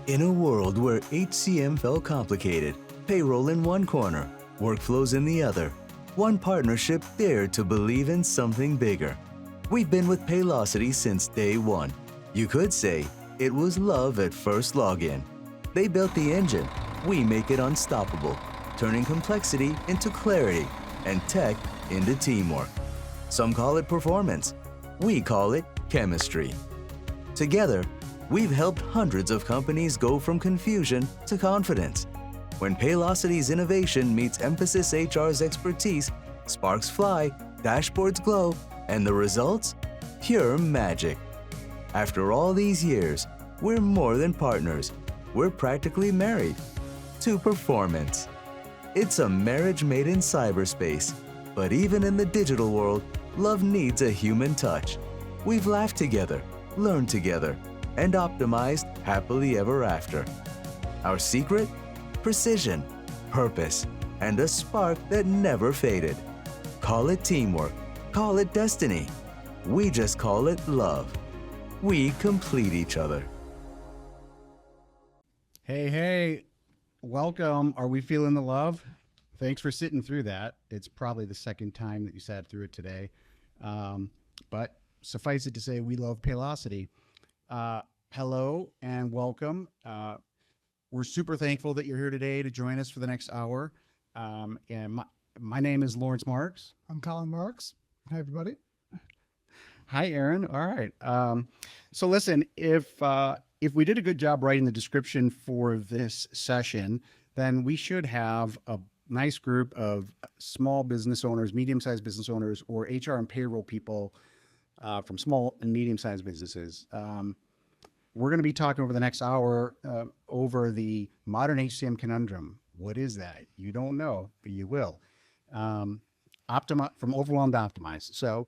In a world where HCM felt complicated, payroll in one corner, workflows in the other, one partnership dared to believe in something bigger. We've been with Paylocity since day one. You could say it was love at first login. They built the engine. We make it unstoppable, turning complexity into clarity and tech into teamwork. Some call it performance. We call it chemistry. Together, we've helped hundreds of companies go from confusion to confidence. When Paylocity's innovation meets EmphasisHR's expertise, sparks fly, dashboards glow, and the results? Pure magic. After all these years, we're more than partners. We're practically married to performance. It's a marriage made in cyberspace. But even in the digital world, love needs a human touch. We've laughed together, learned together, and optimized happily ever after. Our secret? Precision, purpose, and a spark that never faded. Call it teamwork, call it destiny. We just call it love. We complete each other. Hey, welcome. Are we feeling the love? Thanks for sitting through that. It's probably the second time that you sat through it today. But suffice it to say, we love Paylocity. Hello and welcome. We're super thankful that you're here today to join us for the next hour. And my name is Lawrence Marks. I'm Colin Marks. Hi, everybody. Hi, Aaron. All right. So listen, if we did a good job writing the description for this session, then we should have a nice group of small business owners, medium-sized business owners, or HR and payroll people from small and medium-sized businesses. We're going to be talking over the next hour over the modern HCM conundrum. What is that? You don't know, but you will. From overwhelmed to optimize. So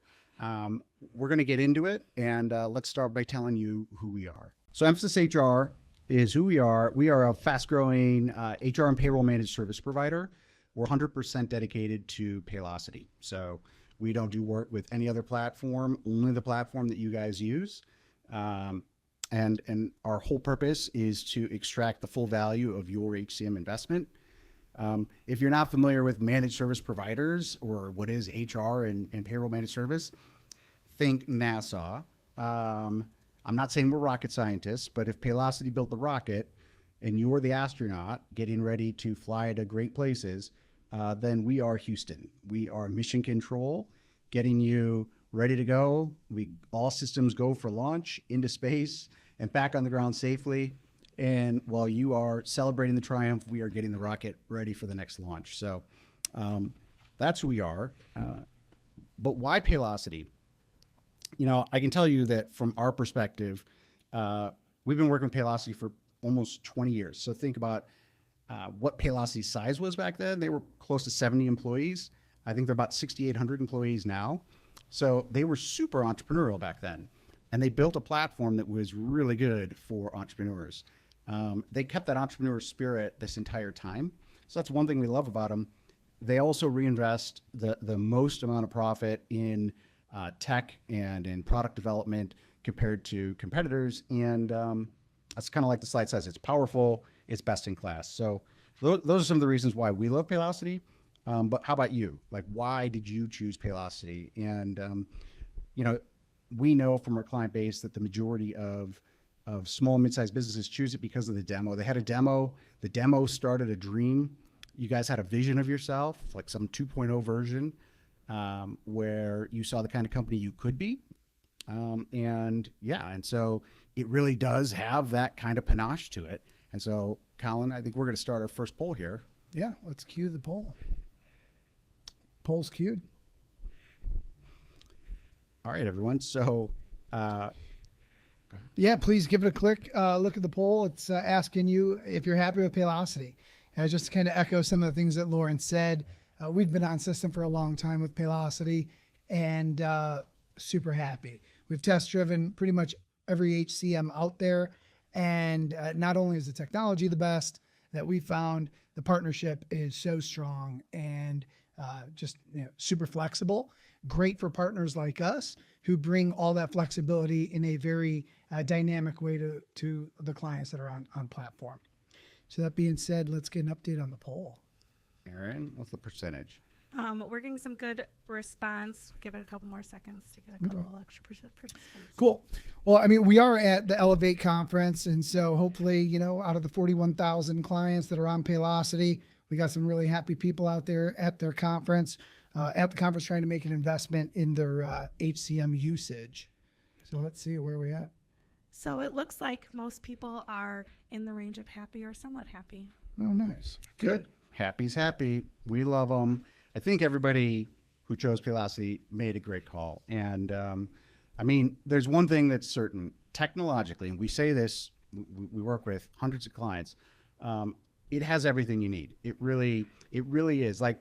we're going to get into it, and let's start by telling you who we are. So EmphasisHR is who we are. We are a fast-growing HR and payroll managed service provider. We're 100% dedicated to Paylocity. So we don't do work with any other platform, only the platform that you guys use. And our whole purpose is to extract the full value of your HCM investment. If you're not familiar with managed service providers or what is HR and payroll managed service, think NASA. I'm not saying we're rocket scientists, but if Paylocity built the rocket and you're the astronaut getting ready to fly to great places, then we are Houston. We are mission control, getting you ready to go. All systems go for launch into space and back on the ground safely. And while you are celebrating the triumph, we are getting the rocket ready for the next launch. So that's who we are. But why Paylocity? You know, I can tell you that from our perspective, we've been working with Paylocity for almost 20 years. So think about what Paylocity's size was back then. They were close to 70 employees. I think they're about 6,800 employees now. So they were super entrepreneurial back then. And they built a platform that was really good for entrepreneurs. They kept that entrepreneur spirit this entire time. So that's one thing we love about them. They also reinvest the most amount of profit in tech and in product development compared to competitors. And that's kind of like the slide says, it's powerful, it's best in class. So those are some of the reasons why we love Paylocity. But how about you? Like, why did you choose Paylocity? And, you know, we know from our client base that the majority of small and mid-sized businesses choose it because of the demo. They had a demo. The demo started a dream. You guys had a vision of yourself, like some 2.0 version, where you saw the kind of company you could be. And so it really does have that kind of panache to it. And so, Colin, I think we're going to start our first poll here. Yeah, let's cue the poll. Poll's cued. All right, everyone. So, yeah, please give it a click. Look at the poll. It's asking you if you're happy with Paylocity. And just to kind of echo some of the things that Lauren said, we've been on system for a long time with Paylocity and super happy. We've test driven pretty much every HCM out there. And not only is the technology the best that we found, the partnership is so strong and just super flexible. great for partners like us who bring all that flexibility in a very dynamic way to the clients that are on platform. So that being said, let's get an update on the poll. Aaron, what's the percentage? We're getting some good response. Give it a couple more seconds to get a couple extra participants. Cool. Well, I mean, we are at the Elevate conference, and so hopefully, out of the 41,000 clients that are on Paylocity, we got some really happy people out there at their conference, trying to make an investment in their HCM usage. So let's see where we're at. So it looks like most people are in the range of happy or somewhat happy. Oh, nice. Good. Happy's happy. We love them. I think everybody who chose Paylocity made a great call. And I mean, there's one thing that's certain. Technologically, and we say this, we work with hundreds of clients, it has everything you need. It really is. Like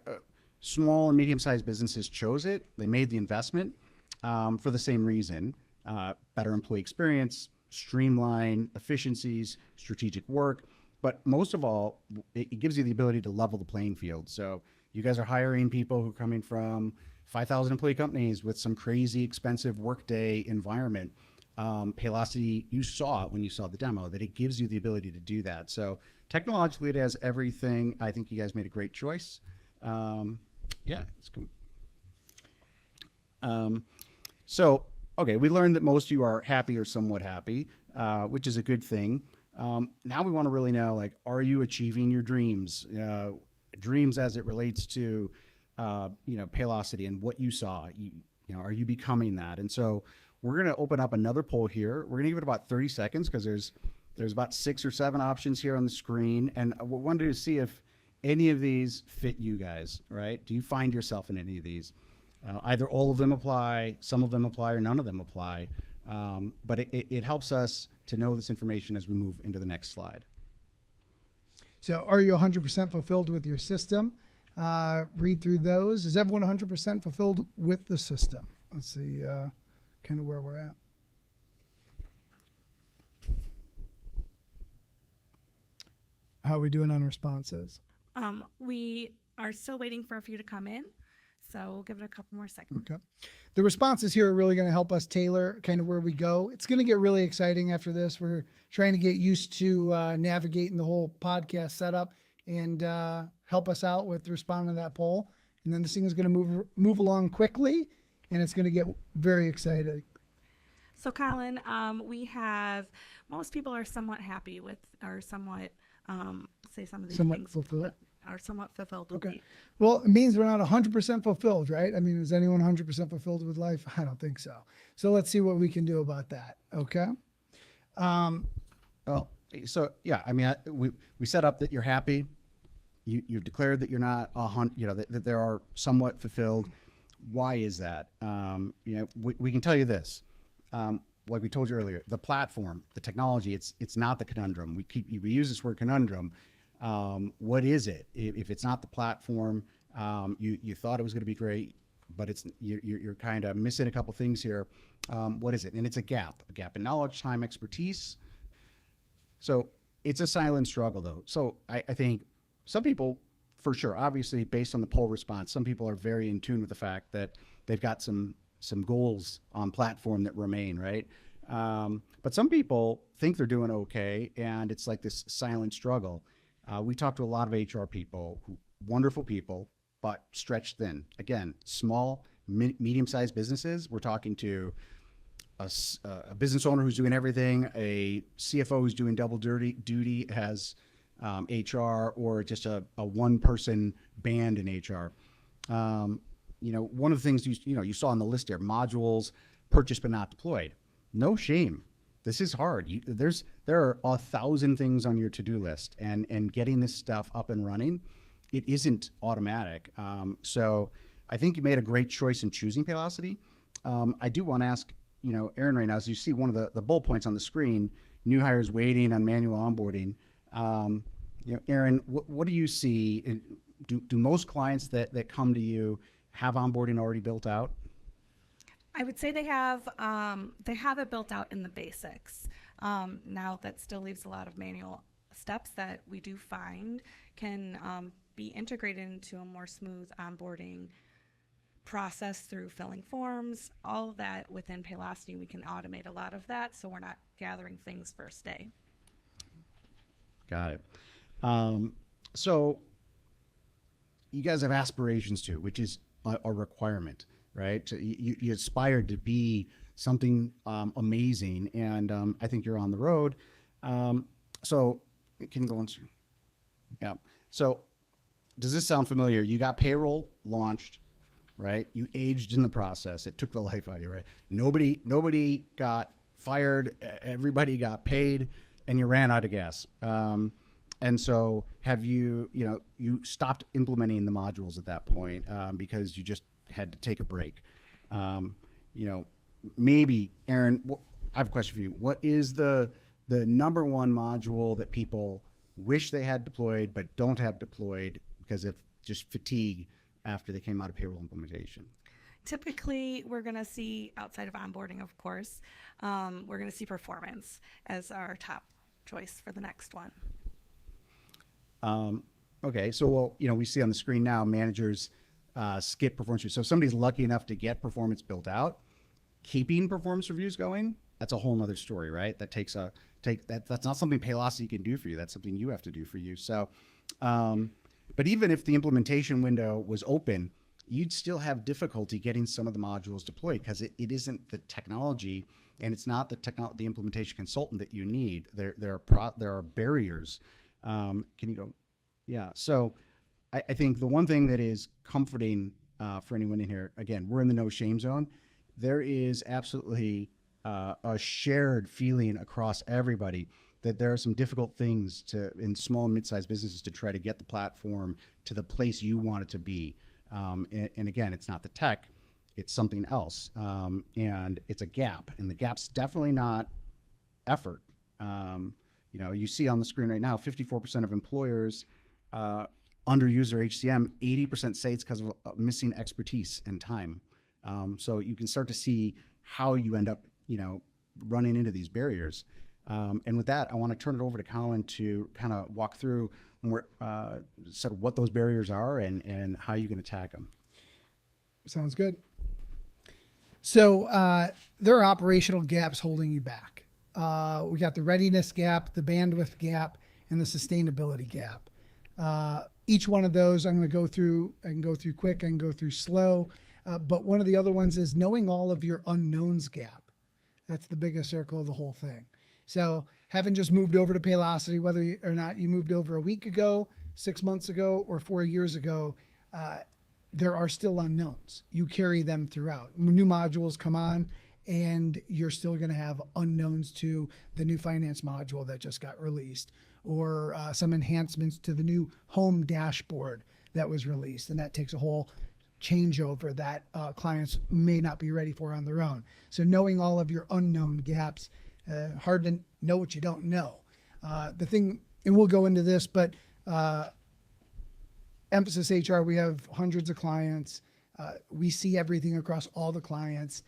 small and medium-sized businesses chose it. They made the investment for the same reason. Better employee experience, streamline efficiencies, strategic work. But most of all, it gives you the ability to level the playing field. So you guys are hiring people who are coming from 5,000 employee companies with some crazy expensive workday environment. Paylocity, you saw it when you saw the demo, that it gives you the ability to do that. So technologically, it has everything. I think you guys made a great choice. Yeah, it's cool. So, okay, we learned that most of you are happy or somewhat happy, which is a good thing. Now we want to really know, like, are you achieving your dreams? Dreams as it relates to, Paylocity and what you saw. Are you becoming that? And so we're going to open up another poll here. We're going to give it about 30 seconds because there's about 6 or 7 options here on the screen. And we wanted to see if any of these fit you guys, right? Do you find yourself in any of these? Either all of them apply, some of them apply, or none of them apply. But it helps us to know this information as we move into the next slide. So are you 100% fulfilled with your system? Read through those. Is everyone 100% fulfilled with the system? Let's see kind of where we're at. How are we doing on responses? We are still waiting for a few to come in. So we'll give it a couple more seconds. Okay. The responses here are really going to help us tailor kind of where we go. It's going to get really exciting after this. We're trying to get used to navigating the whole podcast setup and help us out with responding to that poll. And then this thing is going to move along quickly, and it's going to get very exciting. So Colin, we have, most people are somewhat happy with, or somewhat, say some of these Somewhat things. fulfilled. Are somewhat fulfilled. Okay. Well, it means we're not 100% fulfilled, right? I mean, is anyone 100% fulfilled with life? I don't think so. So let's see what we can do about that. Okay. So yeah, I mean, we set up that you're happy. You've declared that you're not that there are somewhat fulfilled. Why is that? We can tell you this. Like we told you earlier, the platform, the technology, it's not the conundrum. We use this word conundrum. What is it? If it's not the platform, you thought it was going to be great, but you're kind of missing a couple things here. What is it? And it's a gap in knowledge, time, expertise. So it's a silent struggle, though. So I think some people, for sure, obviously based on the poll response, some people are very in tune with the fact that they've got some goals on platform that remain, right? But some people think they're doing okay, and it's like this silent struggle. We talk to a lot of HR people, wonderful people, but stretched thin. Again, small, medium-sized businesses. We're talking to a business owner who's doing everything, a CFO who's doing double duty as HR, or just a one-person band in HR. One of the things you saw on the list there, modules purchased but not deployed. No shame. This is hard. There are 1,000 things on your to-do list, and getting this stuff up and running, it isn't automatic. So I think you made a great choice in choosing Paylocity. I do want to ask, Aaron, right now, as you see one of the bullet points on the screen, new hires waiting on manual onboarding. Aaron, what do you see? Do most clients that come to you have onboarding already built out? I would say they have it built out in the basics. Now that still leaves a lot of manual steps that we do find can be integrated into a more smooth onboarding process through filling forms, all of that within Paylocity, we can automate a lot of that, so we're not gathering things first day. Got it. So you guys have aspirations too, which is a requirement, right? So you aspire to be something amazing, and I think you're on the road. So can you go on? Yeah. So does this sound familiar? You got Payroll launched, right? You aged in the process. It took the life out of you, right? Nobody got fired. Everybody got paid, and you ran out of gas. And so have you stopped implementing the modules at that point because you just had to take a break. Maybe, Aaron, I have a question for you. What is the number one module that people wish they had deployed but don't have deployed because of just fatigue after they came out of payroll implementation? Typically, we're going to see, outside of onboarding, of course, we're going to see performance as our top choice for the next one. Okay, so we see on the screen now managers skip performance reviews. So if somebody's lucky enough to get performance built out, keeping performance reviews going, that's a whole nother story, right? That's not something Paylocity can do for you. That's something you have to do for you. So, but even if the implementation window was open, you'd still have difficulty getting some of the modules deployed because it isn't the technology, and it's not the implementation consultant that you need. There are barriers. Can you go? Yeah. So I think the one thing that is comforting for anyone in here, again, we're in the no shame zone. There is absolutely a shared feeling across everybody that there are some difficult things in small and mid-sized businesses to try to get the platform to the place you want it to be. And again, it's not the tech, it's something else. And it's a gap, and the gap's definitely not effort. You see on the screen right now, 54% of employers underuse their HCM, 80% say it's because of missing expertise and time. So you can start to see how you end up, running into these barriers. And with that, I want to turn it over to Colin to kind of walk through sort of what those barriers are and how you can attack them. Sounds good. So there are operational gaps holding you back. We got the readiness gap, the bandwidth gap, and the sustainability gap. Each one of those I'm going to go through. I can go through quick, I can go through slow. But one of the other ones is knowing all of your unknowns gap. That's the biggest circle of the whole thing. So having just moved over to Paylocity, whether or not you moved over a week ago, 6 months ago, or 4 years ago, there are still unknowns. You carry them throughout. New modules come on, and you're still going to have unknowns to the new finance module that just got released, or some enhancements to the new home dashboard that was released. And that takes a whole changeover that clients may not be ready for on their own. So knowing all of your unknown gaps, hard to know what you don't know. The thing, and we'll go into this, but EmphasisHR, we have hundreds of clients. We see everything across all the clients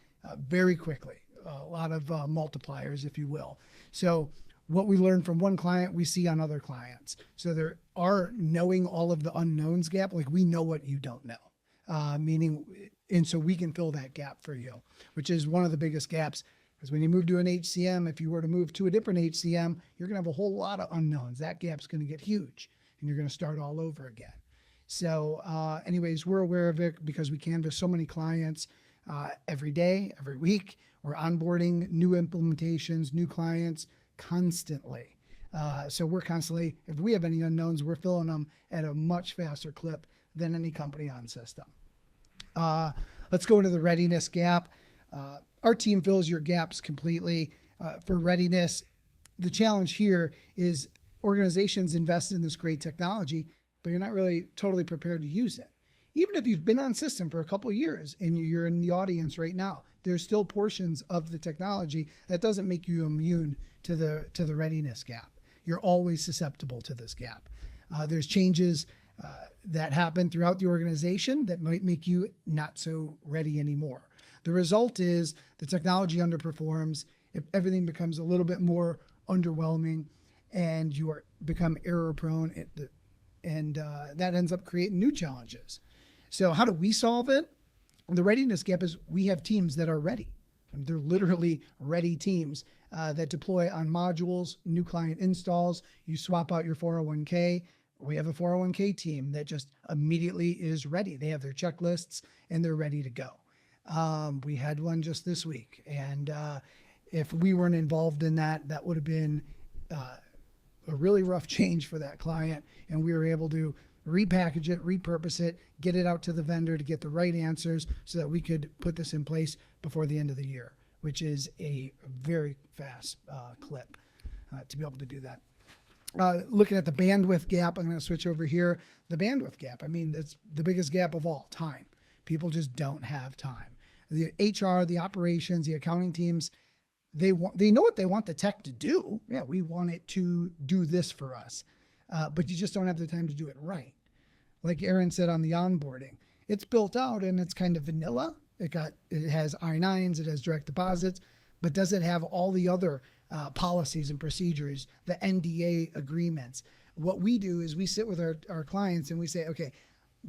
very quickly, a lot of multipliers, if you will. So what we learn from one client, we see on other clients. So there are knowing all of the unknowns gap, like we know what you don't know. And so we can fill that gap for you, which is one of the biggest gaps. Because when you move to an HCM, if you were to move to a different HCM, you're going to have a whole lot of unknowns. That gap's going to get huge, and you're going to start all over again. So anyways, we're aware of it because we canvass so many clients every day, every week. We're onboarding new implementations, new clients constantly. So we're constantly, if we have any unknowns, we're filling them at a much faster clip than any company on system. Let's go into the readiness gap. Our team fills your gaps completely. For readiness, the challenge here is organizations invest in this great technology, but you're not really totally prepared to use it. Even if you've been on system for a couple of years and you're in the audience right now, there's still portions of the technology that doesn't make you immune to the readiness gap. You're always susceptible to this gap. There's changes that happen throughout the organization that might make you not so ready anymore. The result is the technology underperforms, if everything becomes a little bit more underwhelming, and you become error prone, and that ends up creating new challenges. So how do we solve it? The readiness gap is we have teams that are ready. They're literally ready teams that deploy on modules, new client installs. You swap out your 401k. We have a 401k team that just immediately is ready. They have their checklists and they're ready to go. We had one just this week. And if we weren't involved in that, that would have been a really rough change for that client. And we were able to repackage it, repurpose it, get it out to the vendor to get the right answers so that we could put this in place before the end of the year, which is a very fast clip to be able to do that. Looking at the bandwidth gap, I'm going to switch over here. The bandwidth gap, I mean, it's the biggest gap of all, time. People just don't have time. The HR, the operations, the accounting teams, they know what they want the tech to do. Yeah, we want it to do this for us. But you just don't have the time to do it right. Like Aaron said on the onboarding, it's built out and it's kind of vanilla. It has I-9s, it has direct deposits, but does it have all the other policies and procedures, the NDA agreements? What we do is we sit with our clients and we say, okay,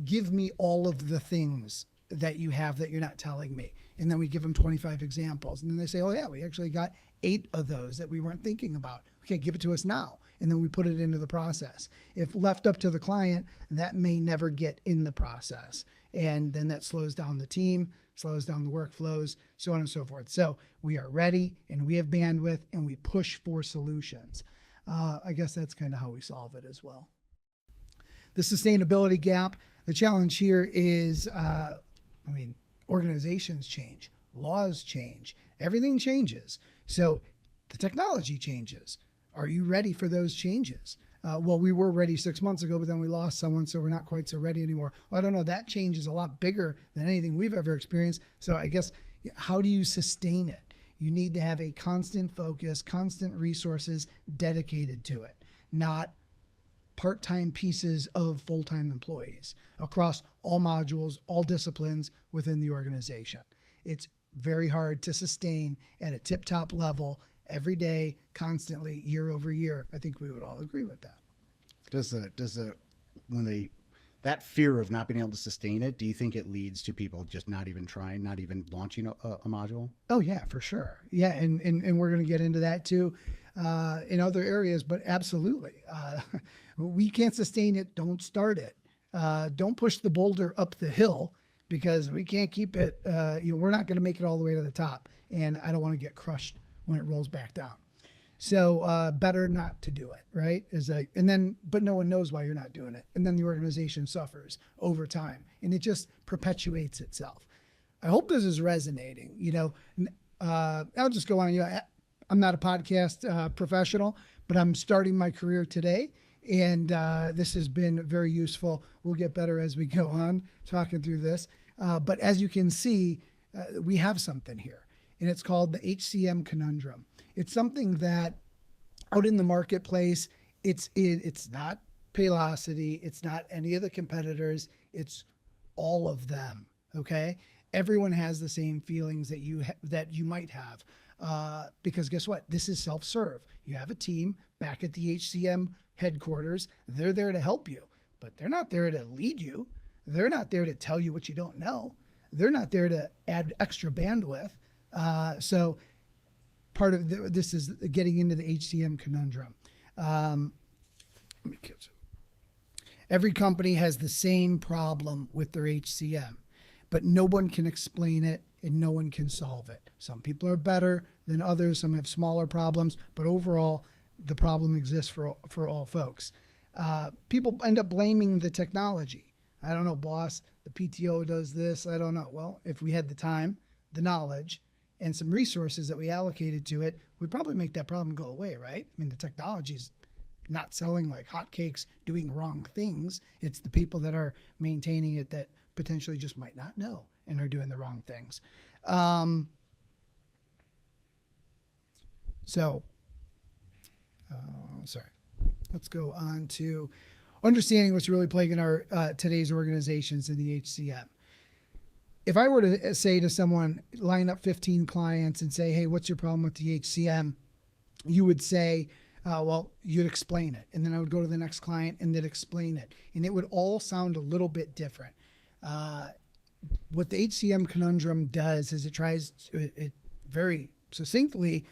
give me all of the things that you have that you're not telling me. And then we give them 25 examples. And then they say, oh yeah, we actually got 8 of those that we weren't thinking about. Okay, give it to us now. And then we put it into the process. If left up to the client, that may never get in the process. And then that slows down the team, slows down the workflows, so on and so forth. So we are ready and we have bandwidth and we push for solutions. I guess that's kind of how we solve it as well. The sustainability gap, the challenge here is, organizations change, laws change, everything changes. So the technology changes. Are you ready for those changes? Well, we were ready 6 months ago, but then we lost someone, so we're not quite so ready anymore. Well, I don't know. That change is a lot bigger than anything we've ever experienced. So I guess, how do you sustain it? You need to have a constant focus, constant resources dedicated to it, not part-time pieces of full-time employees across all modules, all disciplines within the organization. It's very hard to sustain at a tip-top level every day, constantly, year over year. I think we would all agree with that. That fear of not being able to sustain it, do you think it leads to people just not even trying, not even launching a module? Oh yeah, for sure. Yeah, and we're going to get into that too in other areas, but absolutely. We can't sustain it. Don't start it. Don't push the boulder up the hill because we can't keep it. We're not going to make it all the way to the top, and I don't want to get crushed when it rolls back down. So better not to do it, right? But no one knows why you're not doing it. And then the organization suffers over time and it just perpetuates itself. I hope this is resonating. I'll just go on. I'm not a podcast professional, but I'm starting my career today. And this has been very useful. We'll get better as we go on talking through this. But as you can see, we have something here, and it's called the HCM Conundrum. It's something that out in the marketplace, it's not Paylocity, it's not any of the competitors, it's all of them. Okay, everyone has the same feelings that you might have, because guess what? This is self-serve. You have a team back at the HCM headquarters. They're there to help you, but they're not there to lead you. They're not there to tell you what you don't know. They're not there to add extra bandwidth. So part of this is getting into the HCM conundrum. Every company has the same problem with their HCM, but no one can explain it and no one can solve it. Some people are better than others. Some have smaller problems, but overall, the problem exists for all folks. People end up blaming the technology. I don't know, boss, the PTO does this. I don't know. Well, if we had the time, the knowledge, and some resources that we allocated to it, we'd probably make that problem go away, right? I mean, the technology's not selling like hotcakes, doing wrong things. It's the people that are maintaining it that potentially just might not know and are doing the wrong things. Sorry. Let's go on to understanding what's really plaguing our today's organizations in the HCM. If I were to say to someone, line up 15 clients and say, hey, what's your problem with the HCM? You would say, well, you'd explain it. And then I would go to the next client and they'd explain it. And it would all sound a little bit different. what the HCM Conundrum does is it very succinctly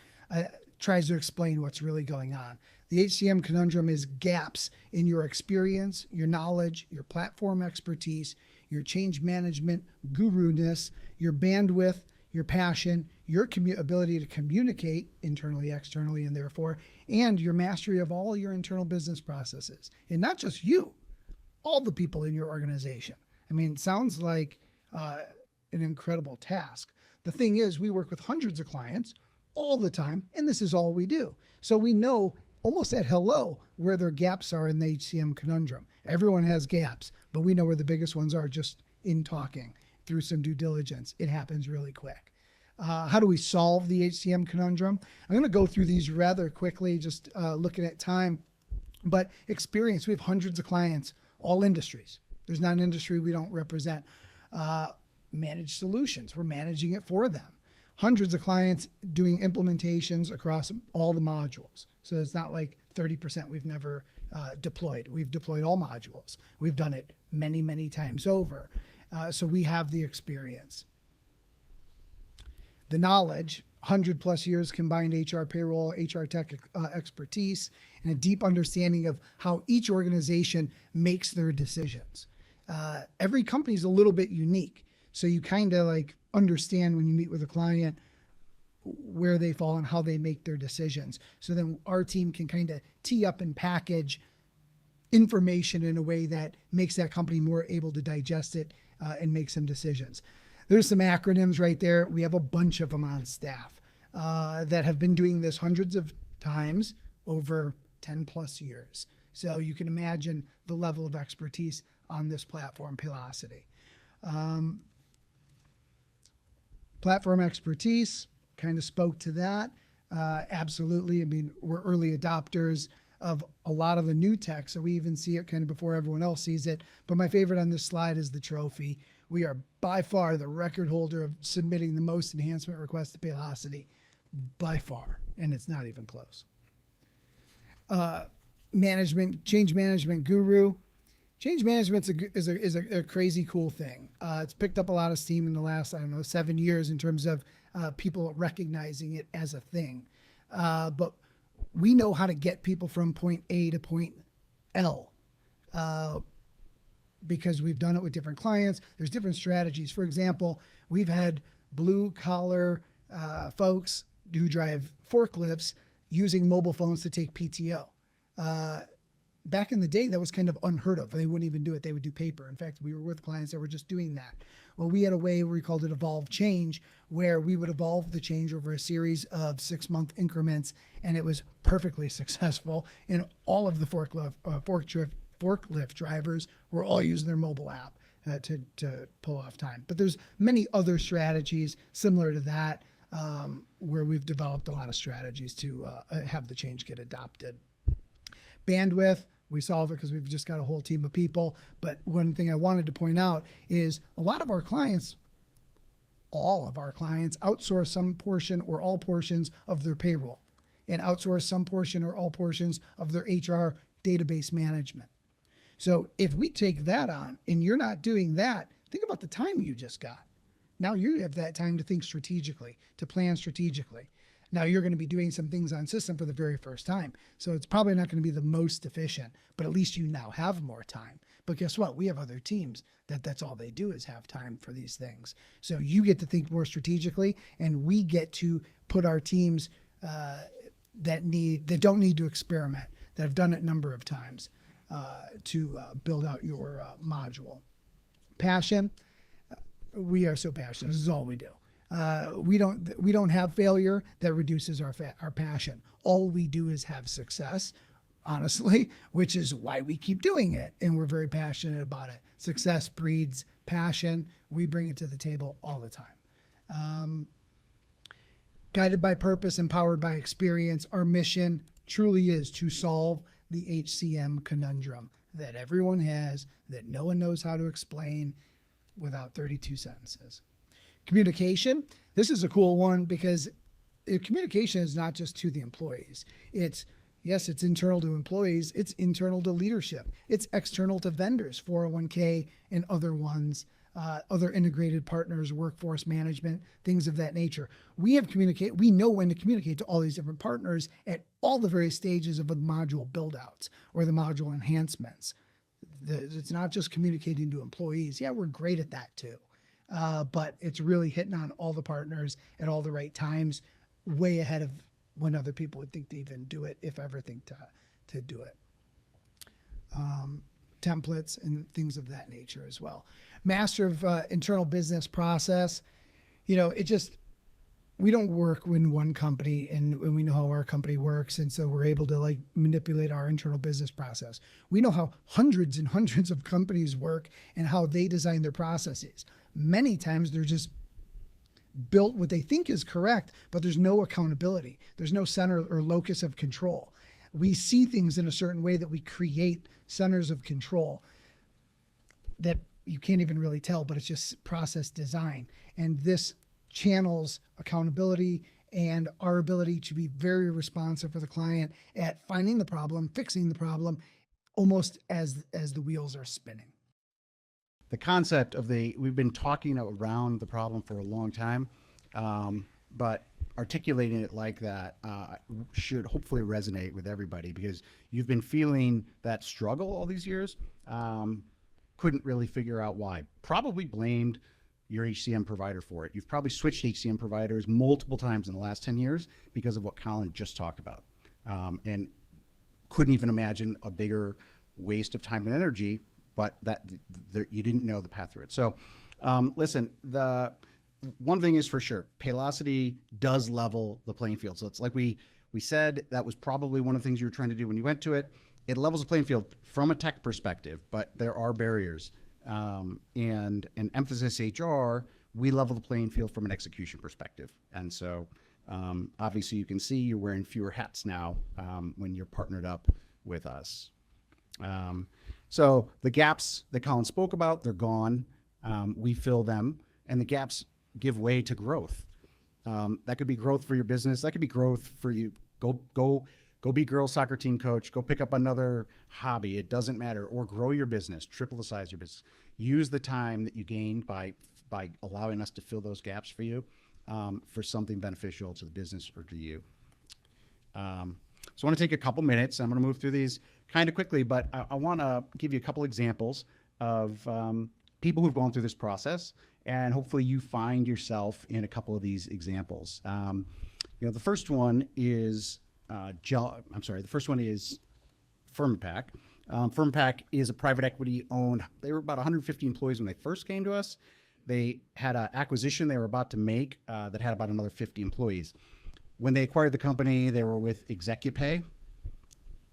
tries to explain what's really going on. The HCM Conundrum is gaps in your experience, your knowledge, your platform expertise, your change management guru-ness, your bandwidth, your passion, your ability to communicate internally, externally, and therefore, and your mastery of all your internal business processes. And not just you, all the people in your organization. I mean, it sounds like an incredible task. The thing is, we work with hundreds of clients all the time, and this is all we do. So we know almost at hello where their gaps are in the HCM Conundrum. Everyone has gaps, but we know where the biggest ones are just in talking through some due diligence. It happens really quick. How do we solve the HCM Conundrum? I'm going to go through these rather quickly, just looking at time. But experience, we have hundreds of clients, all industries. There's not an industry we don't represent. Managed solutions, we're managing it for them. Hundreds of clients doing implementations across all the modules. So it's not like 30% we've never deployed. We've deployed all modules. We've done it many, many times over. So we have the experience. The knowledge, 100+ years combined HR payroll, HR tech expertise, and a deep understanding of how each organization makes their decisions. Every company is a little bit unique. So you kind of like understand when you meet with a client where they fall and how they make their decisions. So then our team can kind of tee up and package information in a way that makes that company more able to digest it and make some decisions. There's some acronyms right there. We have a bunch of them on staff that have been doing this hundreds of times over 10+ years. So you can imagine the level of expertise on this platform, Paylocity. Platform expertise, kind of spoke to that. Absolutely. I mean, we're early adopters of a lot of the new tech, so we even see it kind of before everyone else sees it. But my favorite on this slide is the trophy. We are by far the record holder of submitting the most enhancement requests to Paylocity, by far, and it's not even close. Change management guru. Change management is a crazy cool thing. It's picked up a lot of steam in the last, 7 years in terms of people recognizing it as a thing. But we know how to get people from point A to point L because we've done it with different clients. There's different strategies. For example, we've had blue collar folks who drive forklifts using mobile phones to take PTO. Back in the day, that was kind of unheard of. They wouldn't even do it. They would do paper. In fact, we were with clients that were just doing that. Well, we had a way where we called it evolve change, where we would evolve the change over a series of 6-month increments, and it was perfectly successful. And all of the forklift drivers were all using their mobile app to pull off time. But there's many other strategies similar to that where we've developed a lot of strategies to have the change get adopted. Bandwidth, we solve it because we've just got a whole team of people. But one thing I wanted to point out is a lot of our clients, all of our clients, outsource some portion or all portions of their payroll and outsource some portion or all portions of their HR database management. So if we take that on and you're not doing that, think about the time you just got. Now you have that time to think strategically, to plan strategically. Now you're going to be doing some things on system for the very first time. So it's probably not going to be the most efficient, but at least you now have more time. But guess what? We have other teams that's all they do is have time for these things. So you get to think more strategically, and we get to put our teams that don't need to experiment, that have done it a number of times to build out your module. Passion. We are so passionate. This is all we do. We don't have failure that reduces our passion. All we do is have success, honestly, which is why we keep doing it. And we're very passionate about it. Success breeds passion. We bring it to the table all the time. Guided by purpose, empowered by experience, our mission truly is to solve the HCM conundrum that everyone has, that no one knows how to explain without 32 sentences. Communication. This is a cool one because communication is not just to the employees. It's internal to employees. It's internal to leadership. It's external to vendors, 401k and other ones. other integrated partners, workforce management, things of that nature. We know when to communicate to all these different partners at all the various stages of the module build-outs or the module enhancements. It's not just communicating to employees. Yeah, we're great at that too. But it's really hitting on all the partners at all the right times, way ahead of when other people would think to even do it, if ever think to do it. Templates and things of that nature as well. Master of internal business process. We don't work in one company, and we know how our company works. And so we're able to manipulate our internal business process. We know how hundreds and hundreds of companies work and how they design their processes. Many times they're just built what they think is correct, but there's no accountability. There's no center or locus of control. We see things in a certain way that we create centers of control that you can't even really tell, but it's just process design. And this channels accountability and our ability to be very responsive for the client at finding the problem, fixing the problem, almost as the wheels are spinning. The concept of we've been talking around the problem for a long time, but articulating it like that should hopefully resonate with everybody, because you've been feeling that struggle all these years, couldn't really figure out why. Probably blamed your HCM provider for it. You've probably switched HCM providers multiple times in the last 10 years because of what Colin just talked about, and couldn't even imagine a bigger waste of time and energy, but you didn't know the path through it. So listen, the one thing is for sure, Paylocity does level the playing field. So it's like we said, that was probably one of the things you were trying to do when you went to it. It levels the playing field from a tech perspective, but there are barriers. And EmphasisHR, we level the playing field from an execution perspective. And so obviously you can see you're wearing fewer hats now when you're partnered up with us. So the gaps that Colin spoke about, they're gone. We fill them, and the gaps give way to growth. That could be growth for your business. That could be growth for you. Go be girls soccer team coach. Go pick up another hobby. It doesn't matter. Or grow your business. Triple the size of your business. Use the time that you gained by allowing us to fill those gaps for you for something beneficial to the business or to you. So I want to take a couple minutes. I'm going to move through these kind of quickly, but I want to give you a couple examples of people who've gone through this process, and hopefully you find yourself in a couple of these examples. The first one is the first one is Firmpack. Firmpack is a private equity owned. They were about 150 employees when they first came to us. They had an acquisition they were about to make that had about another 50 employees. When they acquired the company, they were with ExecuPay.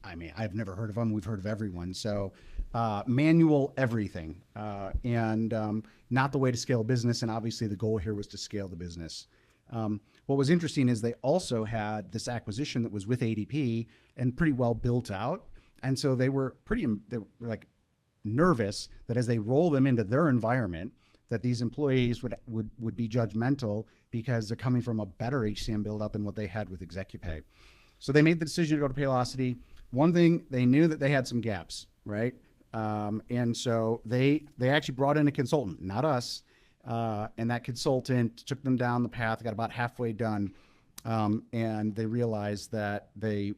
I mean, I've never heard of them. We've heard of everyone. So manual everything, and not the way to scale a business. And obviously the goal here was to scale the business. What was interesting is they also had this acquisition that was with ADP and pretty well built out. And so they were nervous that as they roll them into their environment, that these employees would be judgmental because they're coming from a better HCM build up than what they had with ExecuPay. So they made the decision to go to Paylocity. One thing, they knew that they had some gaps, right? And so they actually brought in a consultant, not us. And that consultant took them down the path, got about halfway done. And they realized that they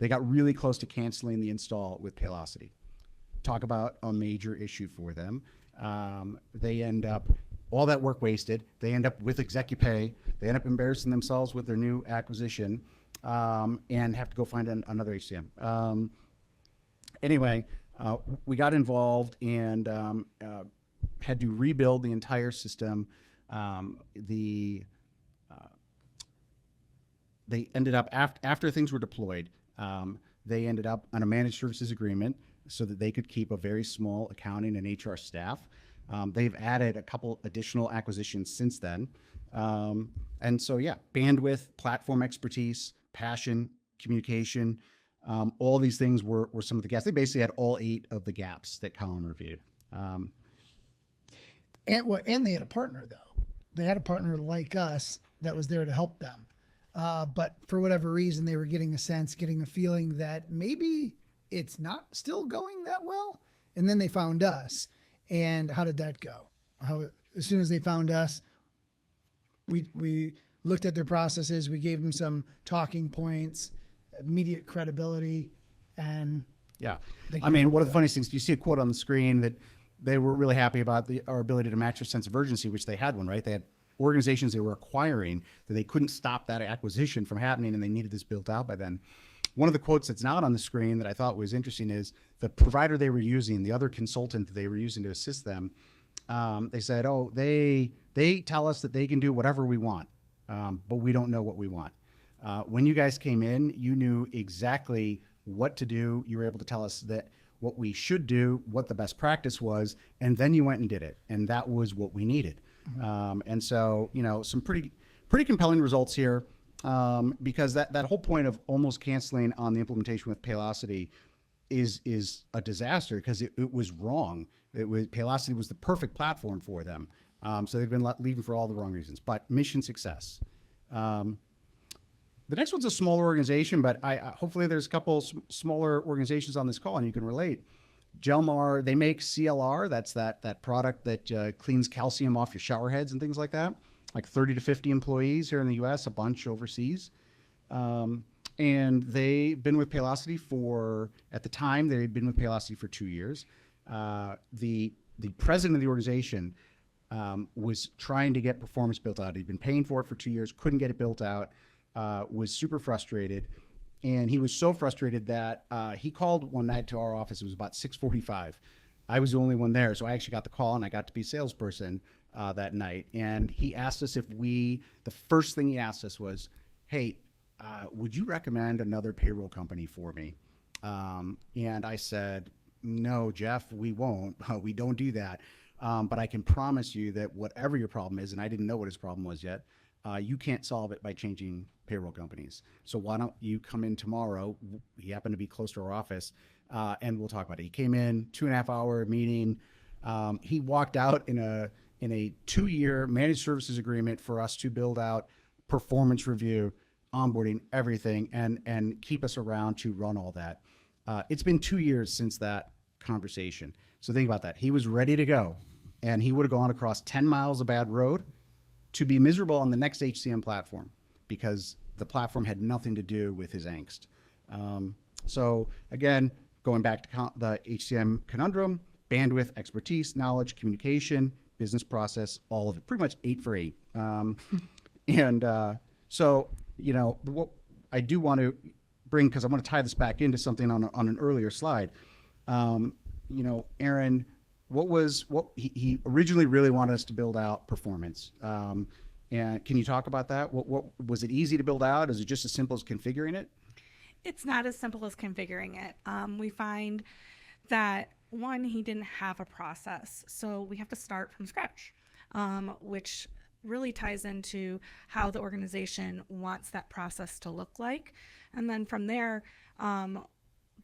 got really close to canceling the install with Paylocity. Talk about a major issue for them. They end up, all that work wasted. They end up with ExecuPay. They end up embarrassing themselves with their new acquisition, and have to go find another HCM. Anyway, we got involved and had to rebuild the entire system. They ended up, after things were deployed, they ended up on a managed services agreement so that they could keep a very small accounting and HR staff. They've added a couple additional acquisitions since then. And so, yeah, bandwidth, platform expertise, passion, communication, all these things were some of the gaps. They basically had all 8 of the gaps that Colin reviewed. And they had a partner, though. They had a partner like us that was there to help them. But for whatever reason, they were getting a feeling that maybe it's not still going that well. And then they found us. And how did that go? How, as soon as they found us, we looked at their processes, we gave them some talking points, immediate credibility, and Yeah. they I mean, one of the funniest things, you see a quote on the screen that they were really happy about our ability to match their sense of urgency, which they had one, right? They had organizations they were acquiring that they couldn't stop that acquisition from happening, and they needed this built out by then. One of the quotes that's not on the screen that I thought was interesting is the provider they were using, the other consultant that they were using to assist them, they said, oh, they tell us that they can do whatever we want, but we don't know what we want. When you guys came in, you knew exactly what to do. You were able to tell us that what we should do, what the best practice was, and then you went and did it. And that was what we needed. And so, you know, some pretty compelling results here, because that whole point of almost canceling on the implementation with Paylocity is a disaster, because it was wrong. Paylocity was the perfect platform for them. So they've been leaving for all the wrong reasons, but mission success. The next one's a smaller organization, but hopefully there's a couple smaller organizations on this call and you can relate. Gelmar, they make CLR. That's that product that cleans calcium off your shower heads and things like that. Like 30 to 50 employees here in the U.S., a bunch overseas. And they've been with Paylocity at the time, they'd been with Paylocity for 2 years. The president of the organization was trying to get performance built out. He'd been paying for it for 2 years, couldn't get it built out, was super frustrated. And he was so frustrated that he called one night to our office. It was about 6:45. I was the only one there, so I actually got the call, and I got to be a salesperson that night. And he asked us the first thing he asked us was, hey, would you recommend another payroll company for me? And I said, no, Jeff, we won't. We don't do that. But I can promise you that whatever your problem is, and I didn't know what his problem was yet, you can't solve it by changing payroll companies. So why don't you come in tomorrow? He happened to be close to our office, and we'll talk about it. He came in, 2.5-hour meeting. He walked out in a 2-year managed services agreement for us to build out performance review, onboarding, everything, and keep us around to run all that. It's been 2 years since that conversation. So think about that. He was ready to go, and he would have gone across 10 miles of bad road to be miserable on the next HCM platform, because the platform had nothing to do with his angst. So again, going back to the HCM conundrum, bandwidth, expertise, knowledge, communication, business process, all of it, pretty much 8 for 8. So, you know, what I do want to bring, because I want to tie this back into something on an earlier slide. You know, Aaron, what he originally really wanted us to build out performance. And can you talk about that? What was it easy to build out? Is it just as simple as configuring it? It's not as simple as configuring it. We find that, one, he didn't have a process. So we have to start from scratch, which really ties into how the organization wants that process to look like. And then from there,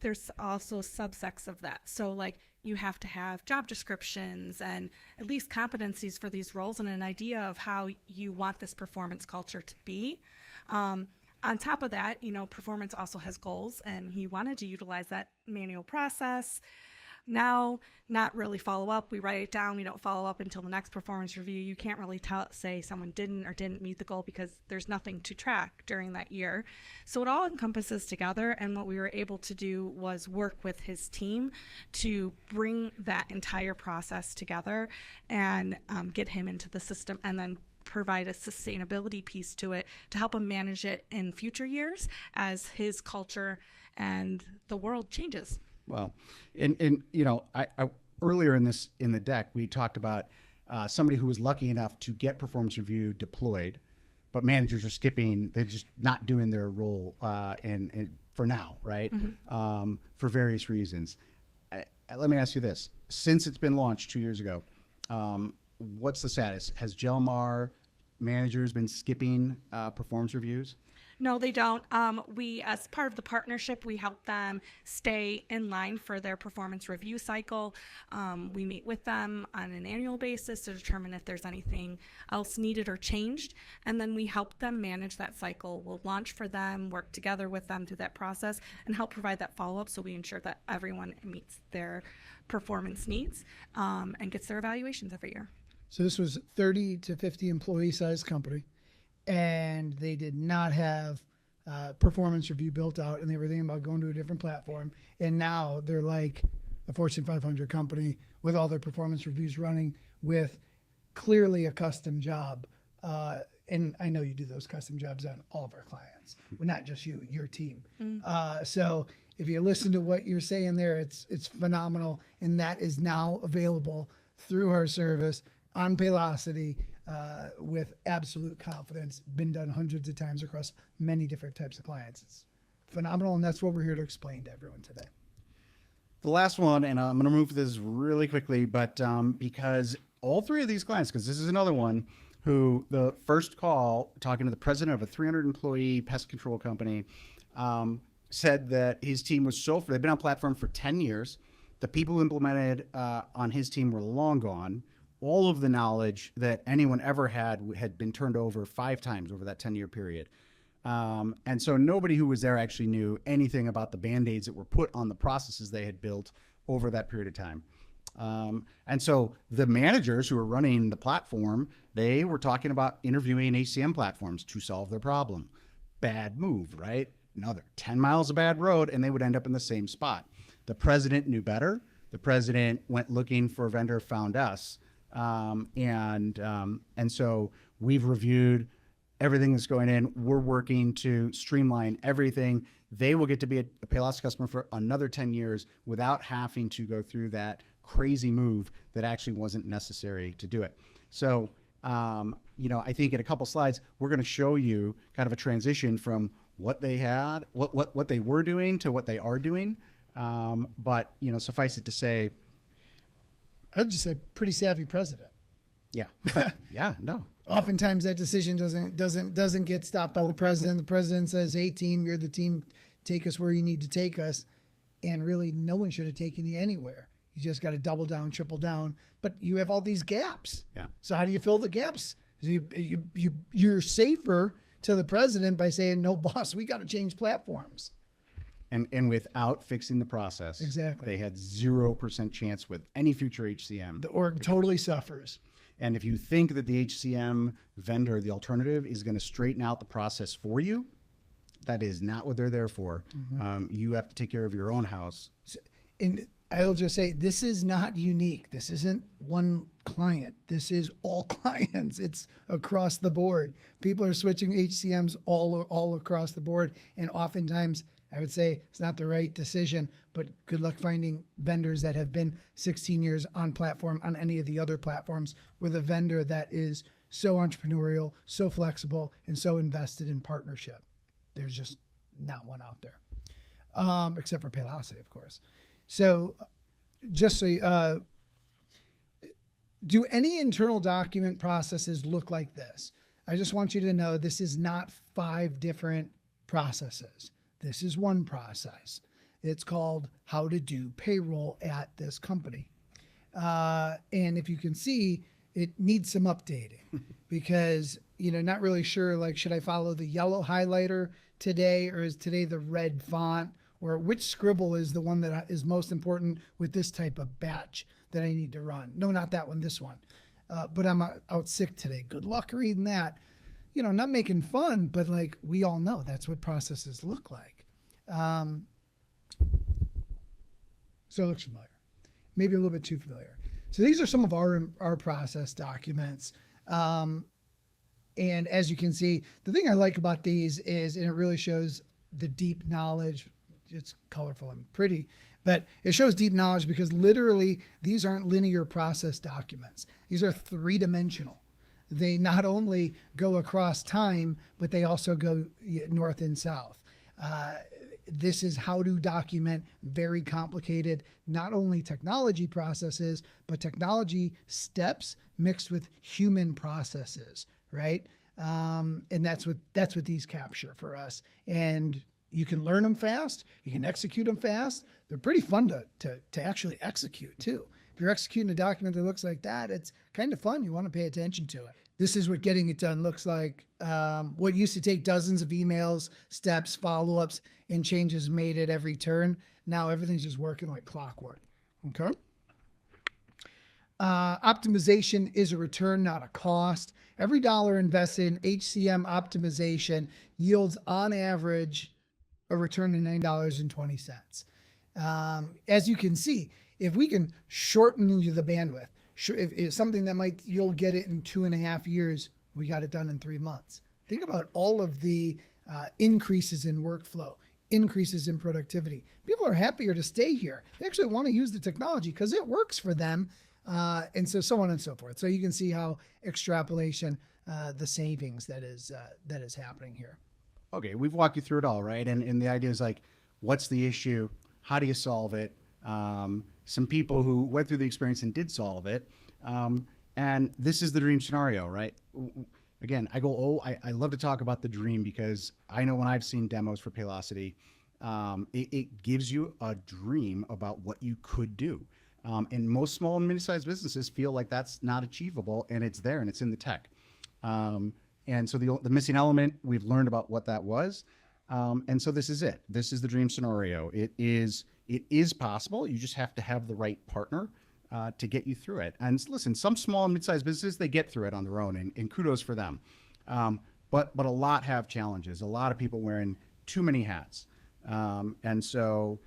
there's also subsets of that. So like you have to have job descriptions and at least competencies for these roles and an idea of how you want this performance culture to be. On top of that, you know, performance also has goals, and he wanted to utilize that manual process. Now, not really follow up. We write it down. We don't follow up until the next performance review. You can't really say someone didn't meet the goal, because there's nothing to track during that year. So it all encompasses together. And what we were able to do was work with his team to bring that entire process together and get him into the system, and then provide a sustainability piece to it to help him manage it in future years as his culture and the world changes. Well, and you know, I earlier in the deck, we talked about somebody who was lucky enough to get performance review deployed, but managers are skipping; they're just not doing their role, and for now, right? Mm-hmm. For various reasons. Let me ask you this: since it's been launched 2 years ago, what's the status? Has Gelmar managers been skipping performance reviews? No, they don't. We, as part of the partnership, we help them stay in line for their performance review cycle. We meet with them on an annual basis to determine if there's anything else needed or changed, and then we help them manage that cycle. We'll launch for them, work together with them through that process, and help provide that follow-up so we ensure that everyone meets their performance needs and gets their evaluations every year. So this was 30 to 50 employee sized company, and they did not have performance review built out, and they were thinking about going to a different platform. And now they're like a Fortune 500 company with all their performance reviews running with clearly a custom job. And I know you do those custom jobs on all of our clients, well, not just you, your team. So if you listen to what you're saying there, it's phenomenal. And that is now available through our service on Paylocity with absolute confidence, been done hundreds of times across many different types of clients. It's phenomenal, and that's what we're here to explain to everyone today. The last one, and I'm going to move this really quickly, but because all three of these clients, because this is another one who the first call, talking to the president of a 300 employee pest control company, said that his team was they've been on platform for 10 years. The people who implemented on his team were long gone. All of the knowledge that anyone ever had been turned over 5 times over that 10-year period. And so nobody who was there actually knew anything about the Band-Aids that were put on the processes they had built over that period of time. And so the managers who were running the platform, they were talking about interviewing HCM platforms to solve their problem. Bad move, right? Another 10 miles of bad road, and they would end up in the same spot. The president knew better. The president went looking for a vendor, found us. And so we've reviewed everything that's going in. We're working to streamline everything. They will get to be a Paylocity customer for another 10 years without having to go through that crazy move that actually wasn't necessary to do it. So, I think in a couple slides, we're going to show you kind of a transition from what they had, what they were doing to what they are doing. But suffice it to say, I'd just say pretty savvy president. yeah, yeah, no. Oftentimes that decision doesn't get stopped by the president. The president says, "Hey team, you're the team. Take us where you need to take us." And really, no one should have taken you anywhere. You just got to double down, triple down. But you have all these gaps. Yeah. So how do you fill the gaps? You're safer to the president by saying, "No, boss, we got to change platforms." And without fixing the process, Exactly. they had 0% chance with any future HCM. The org totally suffers. And if you think that the HCM vendor, the alternative, is going to straighten out the process for you, that is not what they're there for. You have to take care of your own house. And I'll just say, this is not unique. This isn't one client. This is all clients. It's across the board. People are switching HCMs all across the board. And oftentimes, I would say it's not the right decision, but good luck finding vendors that have been 16 years on platform on any of the other platforms with a vendor that is so entrepreneurial, so flexible, and so invested in partnership. There's just not one out there, except for Paylocity, of course. So just so do any internal document processes look like this? I just want you to know this is not 5 different processes. This is one process. It's called How to Do Payroll at this company. And if you can see, it needs some updating because, not really sure, like, should I follow the yellow highlighter today, or is today the red font, or which scribble is the one that is most important with this type of batch that I need to run? No, not that one, this one. But I'm out sick today. Good luck reading that. Not making fun, but like we all know that's what processes look like. So it looks familiar, maybe a little bit too familiar. So these are some of our process documents. And as you can see, the thing I like about these is, and it really shows the deep knowledge. It's colorful and pretty, but it shows deep knowledge because literally these aren't linear process documents. These are 3-dimensional. They not only go across time, but they also go north and south. This is how to document very complicated, not only technology processes, but technology steps mixed with human processes, right? And that's what these capture for us. And you can learn them fast. You can execute them fast. They're pretty fun to actually execute too. If you're executing a document that looks like that, it's kind of fun. You want to pay attention to it. This is what getting it done looks like. What used to take dozens of emails, steps, follow-ups, and changes made at every turn. Now everything's just working like clockwork. Okay. Optimization is a return, not a cost. Every dollar invested in HCM optimization yields on average a return of $9.20. As you can see, if we can shorten you the bandwidth, if it's something that you'll get it in 2.5 years, we got it done in 3 months. Think about all of the increases in workflow, increases in productivity. People are happier to stay here. They actually want to use the technology because it works for them. And so on and so forth. So you can see how extrapolation, the savings that is happening here. Okay, we've walked you through it all, right? And the idea is like, what's the issue? How do you solve it? Some people who went through the experience and did solve it. And this is the dream scenario, right? Again, I love to talk about the dream because I know when I've seen demos for Paylocity, it gives you a dream about what you could do. And most small and mid-sized businesses feel like that's not achievable, and it's there and it's in the tech. And so the missing element, we've learned about what that was. And so this is it. This is the dream scenario. It is possible. You just have to have the right partner to get you through it. And listen, some small and mid-sized businesses, they get through it on their own, and kudos for them. But a lot have challenges. A lot of people wearing too many hats. And so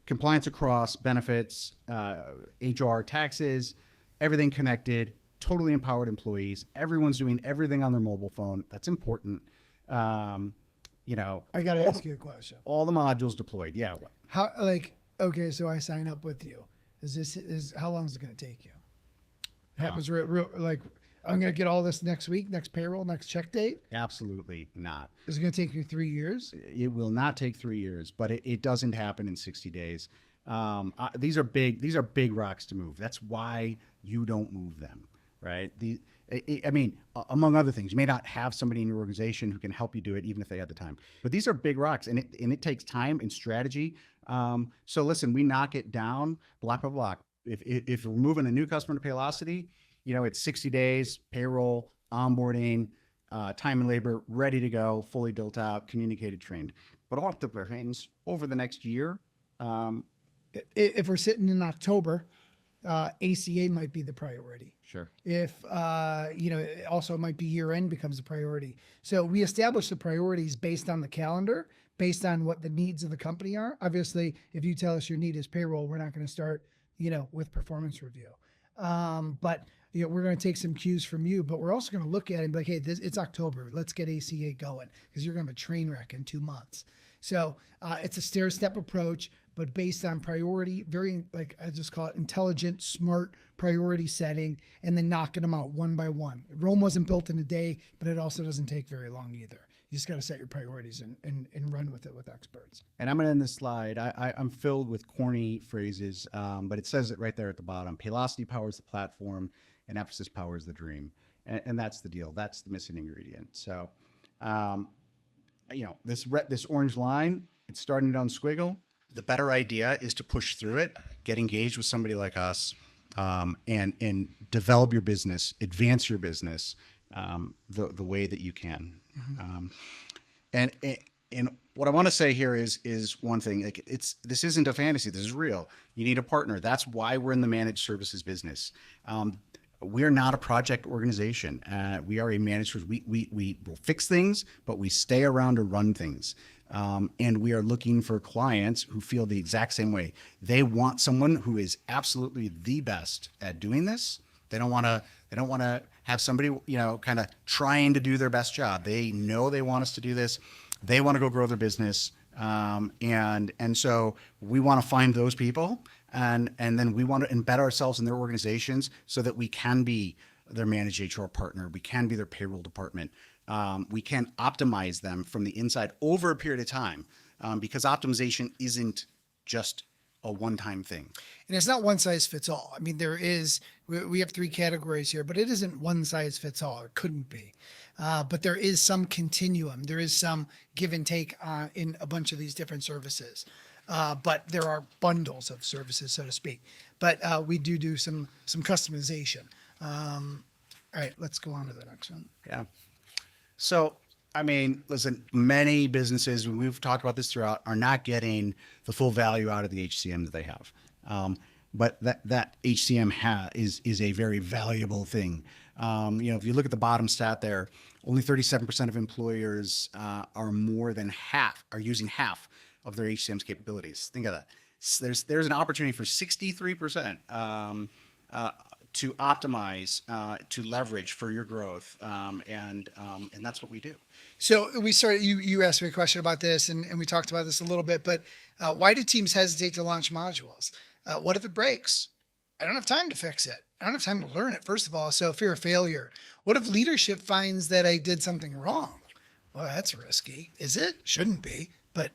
compliance across benefits, HR, taxes, everything connected, totally empowered employees. Everyone's doing everything on their mobile phone. That's important. You know, I got to ask you a question. All the modules deployed. Yeah. How, okay, so I sign up with you. How long is it going to take you? It happens real, like, I'm going to get all this next week, next payroll, next check date? Absolutely not. Is it going to take you 3 years? It will not take 3 years, but it doesn't happen in 60 days. These are big rocks to move. That's why you don't move them, right? I mean, among other things, you may not have somebody in your organization who can help you do it, even if they had the time. But these are big rocks, and it takes time and strategy. So listen, we knock it down block by block. If we're moving a new customer to Paylocity, you know, it's 60 days, payroll, onboarding, time and labor, ready to go, fully built out, communicated, trained. But all the things over the next year. If we're sitting in October, ACA might be the priority. Sure. If, it also might be year end becomes a priority. So we establish the priorities based on the calendar, based on what the needs of the company are. Obviously, if you tell us your need is payroll, we're not going to start, with performance review. But we're going to take some cues from you, but we're also going to look at it and be like, hey, it's October. Let's get ACA going because you're going to have a train wreck in 2 months. So it's a stair-step approach, but based on priority, very, like I just call it intelligent, smart priority setting, and then knocking them out one by one. Rome wasn't built in a day, but it also doesn't take very long either. You just got to set your priorities and run with it with experts. And I'm going to end this slide. I'm filled with corny phrases, but it says it right there at the bottom. Paylocity powers the platform, and Emphasis powers the dream. And that's the deal. That's the missing ingredient. So, this orange line, it's starting to unsquiggle. The better idea is to push through it, get engaged with somebody like us, and develop your business, advance your business the way that you can. Mm-hmm. And what I want to say here is one thing. Like this isn't a fantasy. This is real. You need a partner. That's why we're in the managed services business. We're not a project organization. We are a managed service. We will fix things, but we stay around to run things. And we are looking for clients who feel the exact same way. They want someone who is absolutely the best at doing this. They don't want to have somebody, kind of trying to do their best job. They know they want us to do this. They want to go grow their business. And so we want to find those people and then we want to embed ourselves in their organizations so that we can be their managed HR partner. We can be their payroll department. We can optimize them from the inside over a period of time because optimization isn't just a one-time thing. And it's not one size fits all. I mean, we have 3 categories here, but it isn't one size fits all. It couldn't be. But there is some continuum. There is some give and take in a bunch of these different services. But there are bundles of services, so to speak. But we do some customization. All right, let's go on to the next one. Yeah. So, I mean, listen, many businesses, and we've talked about this throughout, are not getting the full value out of the HCM that they have. But that HCM is a very valuable thing. If you look at the bottom stat there, only 37% of employers are using half of their HCM's capabilities. Think of that. So there's an opportunity for 63% to optimize, to leverage for your growth, and that's what we do. So we started. You asked me a question about this, and we talked about this a little bit. But why do teams hesitate to launch modules? What if it breaks? I don't have time to fix it. I don't have time to learn it. First of all, so fear of failure. What if leadership finds that I did something wrong? Well, that's risky. Is it? Shouldn't be, but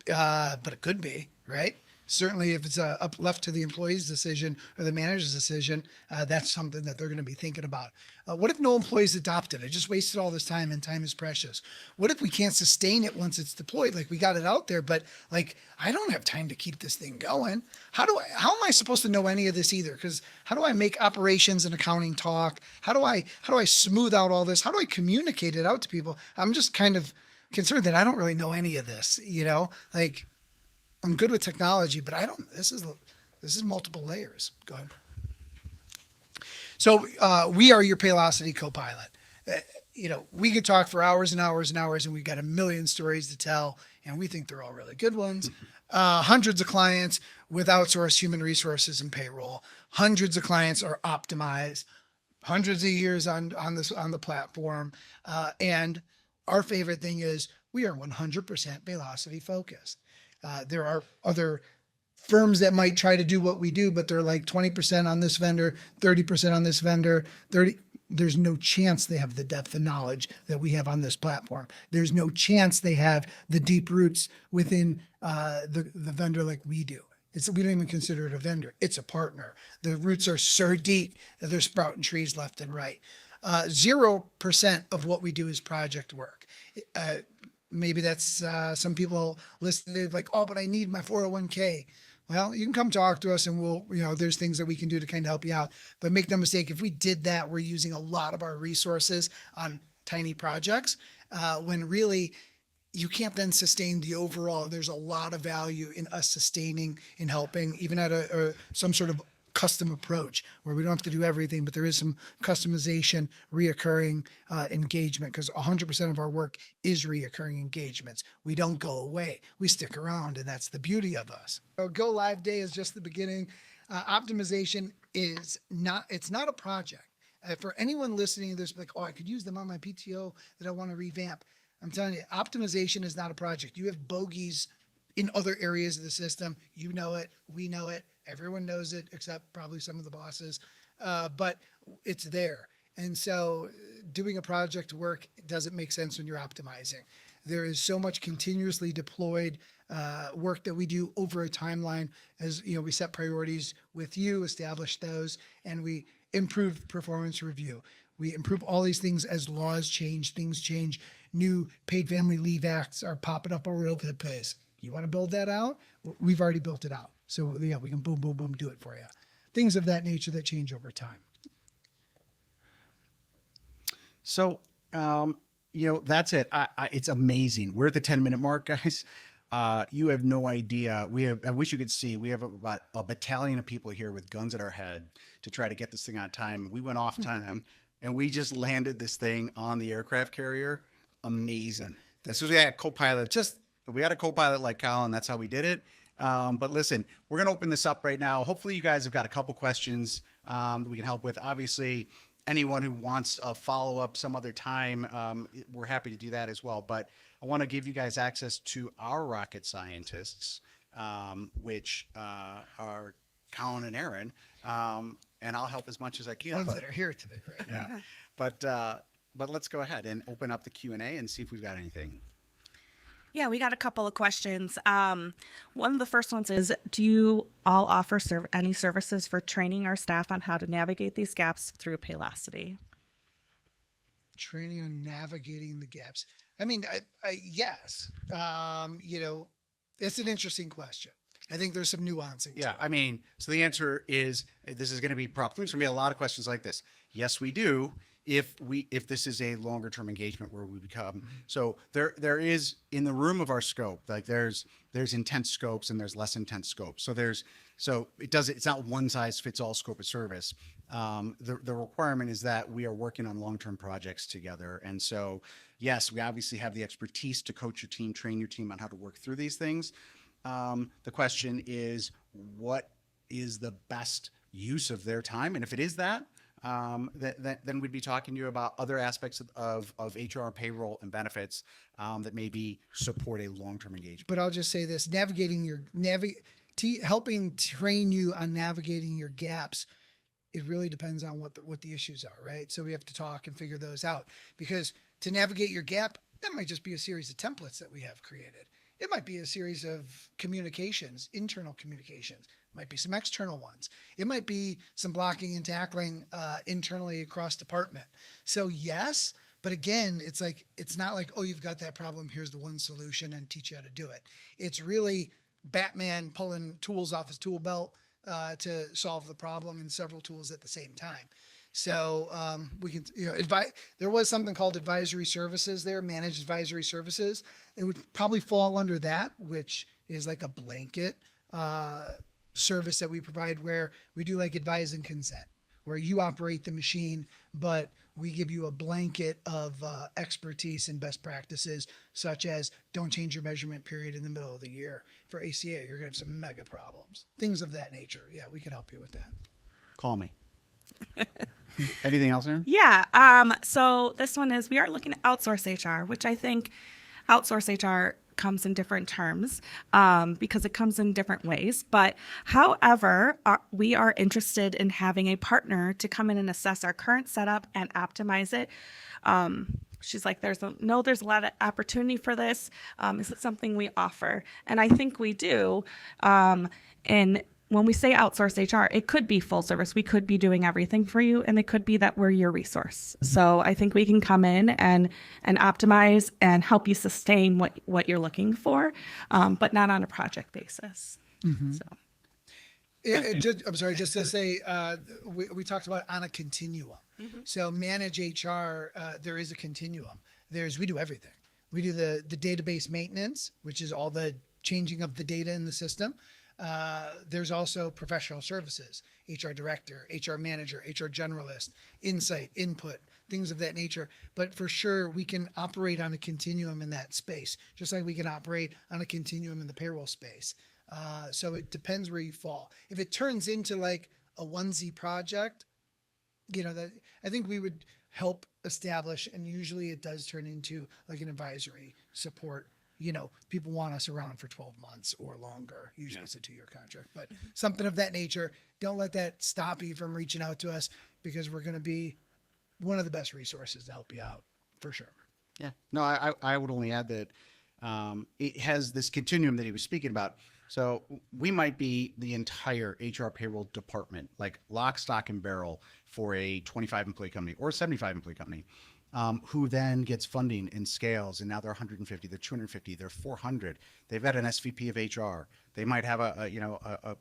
it could be, right? Certainly, if it's left to the employee's decision or the manager's decision, that's something that they're going to be thinking about. What if no employees adopt it? I just wasted all this time, and time is precious. What if we can't sustain it once it's deployed? Like, we got it out there, but like, I don't have time to keep this thing going. How am I supposed to know any of this either? Because how do I make operations and accounting talk? How do I smooth out all this? How do I communicate it out to people? I'm just kind of concerned that I don't really know any of this. Like, I'm good with technology, but I don't. This is multiple layers. Go ahead. So we are your Paylocity co-pilot. We could talk for hours and hours and hours, and we've got a million stories to tell, and we think they're all really good ones. Hundreds of clients with outsourced human resources and payroll. Hundreds of clients are optimized. Hundreds of years on the platform, and our favorite thing is we are 100% Paylocity focused. There are other firms that might try to do what we do, but they're like 20% on this vendor, 30% on this vendor, 30. There's no chance they have the depth of knowledge that we have on this platform. There's no chance they have the deep roots within the vendor like we do. We don't even consider it a vendor. It's a partner. The roots are so deep that they're sprouting trees left and right. 0% of what we do is project work. Maybe that's some people listening like, oh, but I need my 401k. Well, you can come talk to us and there's things that we can do to kind of help you out. But make no mistake, if we did that, we're using a lot of our resources on tiny projects when really you can't then sustain the overall. There's a lot of value in us sustaining and helping, even at some sort of custom approach where we don't have to do everything, but there is some customization, reoccurring engagement, because 100% of our work is reoccurring engagements. We don't go away. We stick around, and that's the beauty of us. Go live day is just the beginning. Optimization it's not a project. For anyone listening, there's like, oh, I could use them on my PTO that I want to revamp. I'm telling you, optimization is not a project. You have bogeys in other areas of the system. You know it. We know it. Everyone knows it, except probably some of the bosses, but it's there. And so doing a project work doesn't make sense when you're optimizing. There is so much continuously deployed work that we do over a timeline. As we set priorities with you, establish those, and we improve performance review. We improve all these things as laws change, things change. New paid family leave acts are popping up all over the place. You want to build that out? We've already built it out. So yeah, we can boom, boom, boom, do it for you. Things of that nature that change over time. So, that's it. It's amazing. We're at the 10-minute mark, guys. You have no idea. I wish you could see, we have about a battalion of people here with guns at our head to try to get this thing on time. We went off time and we just landed this thing on the aircraft carrier. Amazing. This was, we had a co-pilot, we had a co-pilot like Colin. That's how we did it. But listen, we're going to open this up right now. Hopefully you guys have got a couple questions that we can help with. Obviously, anyone who wants a follow-up some other time, we're happy to do that as well. But I want to give you guys access to our rocket scientists, which are Colin and Aaron, and I'll help as much as I can. Ones that are here today, right? Yeah. But let's go ahead and open up the Q&A and see if we've got anything. Yeah, we got a couple of questions. One of the first ones is, do you all offer any services for training our staff on how to navigate these gaps through Paylocity? Training on navigating the gaps. I mean, yes. It's an interesting question. I think there's some nuancing. Yeah, to it. I mean, so the answer is this is going to be probably there's going to be a lot of questions like this. Yes, we do. If this is a longer term engagement where we become so there is in the room of our scope, like there's intense scopes and there's less intense scopes. It's not one size fits all scope of service. The requirement is that we are working on long term projects together, and so yes, we obviously have the expertise to coach your team, train your team on how to work through these things. The question is, what is the best use of their time? And if it is that, then we'd be talking to you about other aspects of HR, payroll, and benefits that maybe support a long-term engagement. But I'll just say this: helping train you on navigating your gaps. It really depends on what the issues are, right? So we have to talk and figure those out, because to navigate your gap, that might just be a series of templates that we have created. It might be a series of communications, internal communications. It might be some external ones. It might be some blocking and tackling internally across department. So yes, but again, it's not like, oh, you've got that problem, here's the one solution and teach you how to do it. It's really Batman pulling tools off his tool belt to solve the problem, and several tools at the same time. So we can, there was something called advisory services there, managed advisory services. It would probably fall under that, which is like a blanket service that we provide, where we do like advise and consent, where you operate the machine, but we give you a blanket of expertise and best practices, such as don't change your measurement period in the middle of the year. For ACA, you're going to have some mega problems, things of that nature. Yeah, we can help you with that. Call me. Anything else, Aaron? Yeah. So this one is, we are looking at outsource HR, which I think outsource HR comes in different terms because it comes in different ways. But however, we are interested in having a partner to come in and assess our current setup and optimize it. She's like, there's a lot of opportunity for this. Is it something we offer? And I think we do. And when we say outsource HR, it could be full service. We could be doing everything for you, and it could be that we're your resource. So I think we can come in and optimize and help you sustain what you're looking for, but not on a project basis. Mm-hmm. So. I'm sorry, just to say, we talked about on a continuum. Mm-hmm. So manage HR, there is a continuum. We do everything. We do the database maintenance, which is all the changing of the data in the system. There's also professional services, HR director, HR manager, HR generalist, insight, input, things of that nature. But for sure, we can operate on a continuum in that space, just like we can operate on a continuum in the payroll space. So it depends where you fall. If it turns into like a onesie project, I think we would help establish, and usually it does turn into like an advisory support. People want us around for 12 months or longer. Usually it's a 2-year contract, but something of that nature. Don't let that stop you from reaching out to us, because we're going to be one of the best resources to help you out for sure. Yeah. No, I would only add that it has this continuum that he was speaking about. So we might be the entire HR payroll department, like lock, stock, and barrel for a 25 employee company or a 75 employee company. Who then gets funding and scales, and now they're 150, they're 250, they're 400. They've got an SVP of HR. They might have a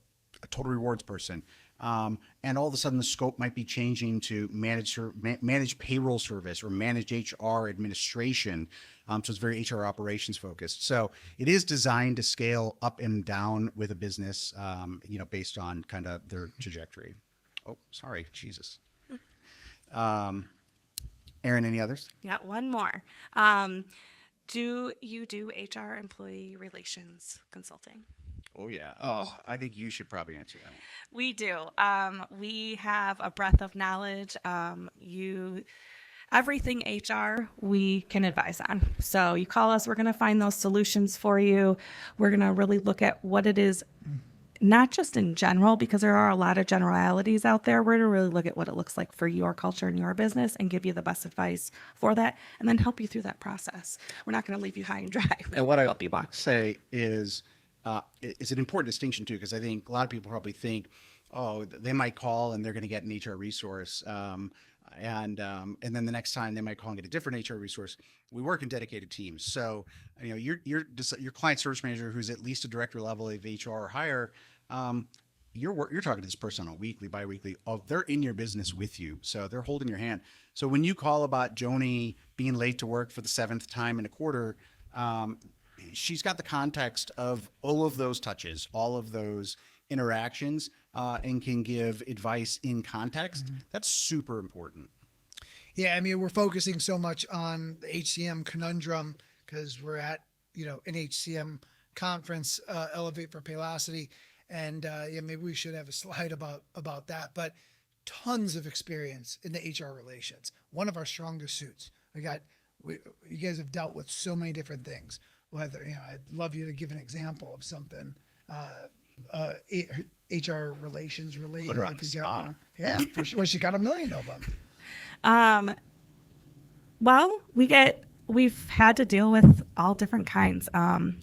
total rewards person, and all of a sudden the scope might be changing to manage payroll service or manage HR administration. So it's very HR operations focused. So it is designed to scale up and down with a business, based on kind of their trajectory. Oh, sorry, Jesus. Aaron, any others? Yeah, one more. Do you do HR employee relations consulting? Oh, yeah. Oh, I think you should probably answer that one. We do. We have a breadth of knowledge. Everything HR we can advise on. So you call us, we're going to find those solutions for you. We're going to really look at what it is not just in general, because there are a lot of generalities out there. We're to really look at what it looks like for your culture and your business and give you the best advice for that and then help you through that process. We're not going to leave you high and dry. And what I help you walk. say is, it's an important distinction too, because I think a lot of people probably think, oh, they might call and they're going to get an HR resource. And then the next time they might call and get a different HR resource. We work in dedicated teams. So, your client service manager, who's at least a director level of HR or higher, you're talking to this person on a weekly, bi-weekly. They're in your business with you. So they're holding your hand. So when you call about Joni being late to work for the 7th time in a quarter, she's got the context of all of those touches, all of those interactions, and can give advice in context. That's super important. Yeah, I mean, we're focusing so much on the HCM Conundrum because we're at, an HCM conference, Elevate for Paylocity. And maybe we should have a slide about that. But tons of experience in the HR relations. One of our strongest suits. You guys have dealt with so many different things. Whether, I'd love you to give an example of something. HR relations related. Put her on the spot. Yeah, for sure. Well, she got 1 million of them. Well, we've had to deal with all different kinds.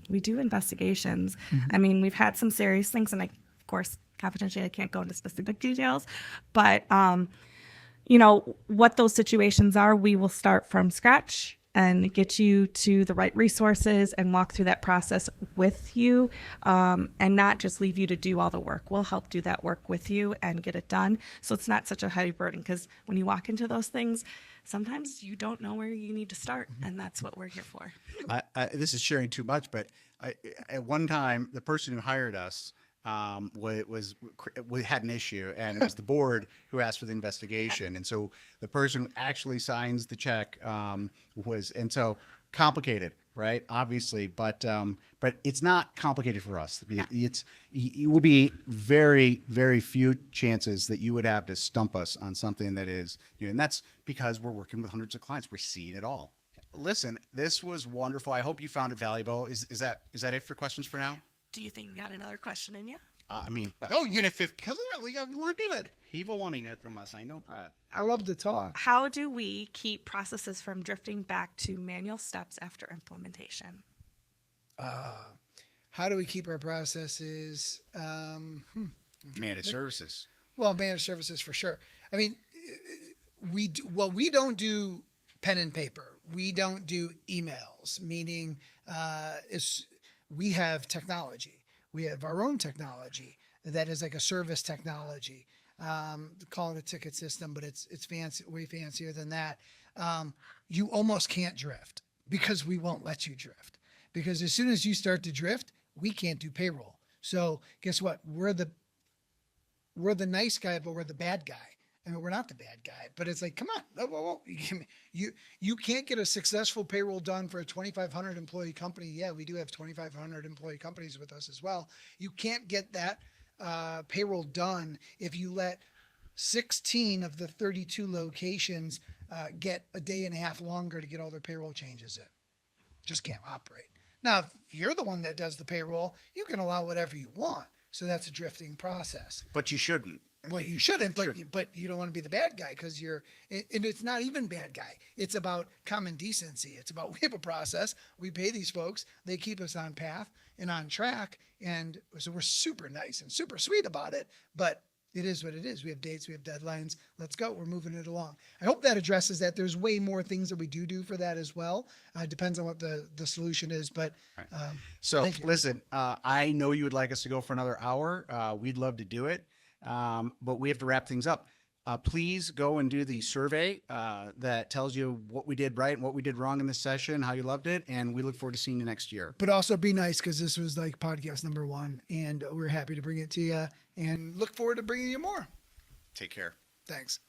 We do investigations. I mean, we've had some serious things, and of course, confidentially, I can't go into specific details, but, what those situations are, we will start from scratch and get you to the right resources and walk through that process with you, and not just leave you to do all the work. We'll help do that work with you and get it done. So it's not such a heavy burden, because when you walk into those things, sometimes you don't know where you need to start, and that's what we're here for. This is sharing too much, but at one time, the person who hired us we had an issue, and it was the board who asked for the investigation. And so the person who actually signs the check and so complicated, right? Obviously, but it's not complicated for us. It would be very, very few chances that you would have to stump us on something that is, and that's because we're working with hundreds of clients. We're seeing it all. Listen, this was wonderful. I hope you found it valuable. Is that it for questions for now? Do you think you got another question in you? Unit 5, clearly we're good. People wanting it from us. I know that. I love to talk. How do we keep processes from drifting back to manual steps after implementation? How do we keep our processes? Managed services. Well, managed services for sure. I mean, we don't do pen and paper. We don't do emails, meaning we have technology. We have our own technology that is like a service technology. Call it a ticket system, but it's fancy, way fancier than that. You almost can't drift because we won't let you drift. Because as soon as you start to drift, we can't do payroll. So guess what? We're the nice guy, but we're the bad guy. I mean, we're not the bad guy, but it's like, come on, you can't get a successful payroll done for a 2,500 employee company. Yeah, we do have 2,500 employee companies with us as well. You can't get that payroll done if you let 16 of the 32 locations get a day and a half longer to get all their payroll changes in. Just can't operate. Now, if you're the one that does the payroll, you can allow whatever you want. So that's a drifting process. But you shouldn't. Well, you shouldn't, but you don't want to be the bad guy because and it's not even bad guy. It's about common decency. It's about we have a process. We pay these folks. They keep us on path and on track. And so we're super nice and super sweet about it. But it is what it is. We have dates. We have deadlines. Let's go. We're moving it along. I hope that addresses that. There's way more things that we do for that as well. It depends on what the solution is. But so listen, I know you would like us to go for another hour. We'd love to do it. But we have to wrap things up. Please go and do the survey that tells you what we did right and what we did wrong in this session, how you loved it, and we look forward to seeing you next year. But also be nice because this was like podcast number 1, and we're happy to bring it to you and look forward to bringing you more. Take care. Thanks.